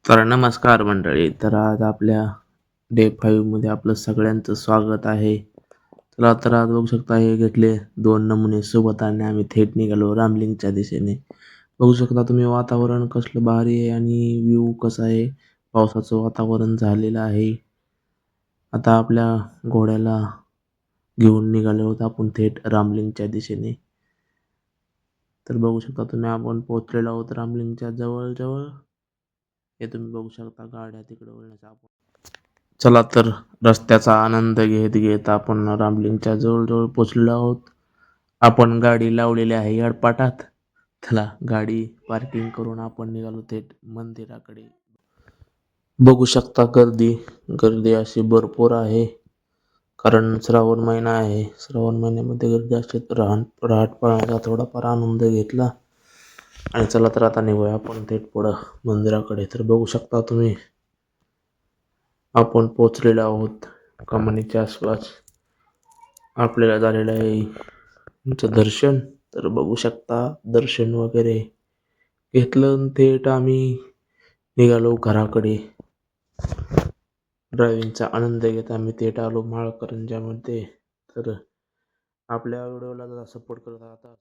तर नमस्कार मंडळी. तर आज आपल्या डे 5 मध्ये आपलं सगळ्यांचं स्वागत आहे. चला तर आज बघू शकता हे घेतले 2 नमुने सोबत आणि आम्ही थेट निघालो रामलिंगच्या दिशेने. बघू शकता तुम्ही वातावरण कसलं भारी आहे आणि व्ह्यू कसा आहे. पावसाचं वातावरण झालेलं आहे. आता आपल्या घोड्याला घेऊन निघालो आहोत आपण थेट रामलिंगच्या दिशेने. तर बघू शकता तुम्ही आपण पोहोचलेलो आहोत रामलिंगच्या जवळ. हे तुम्ही बघू शकता गाड्या तिकडे वळण्याचा आपण. चला तर रस्त्याचा आनंद घेत घेत आपण रामलिंगच्या जवळ पोचलेलो आहोत. आपण गाडी लावलेली आहे याडपाटात. चला गाडी पार्किंग करून आपण निघालो थेट मंदिराकडे. बघू शकता गर्दी अशी भरपूर आहे. कारण श्रावण महिना आहे. श्रावण महिन्यामध्ये गर्दी असते. रहाट पाळण्याचा थोडाफार आनंद घेतला आणि चला तर आता निघूया आपण थेट पुढं मंदिराकडे. तर बघू शकता तुम्ही आपण पोचलेलो आहोत कमानीच्या आसपास. आपल्याला झालेलं आहे तुमचं दर्शन. तर बघू शकता दर्शन वगैरे घेतलं आणि थेट आम्ही निघालो घराकडे. ड्रायव्हिंगचा आनंद घेत आम्ही थेट आलो माळकरंजामध्ये. तर आपल्या व्हिडिओला जरा सपोर्ट करत राहा.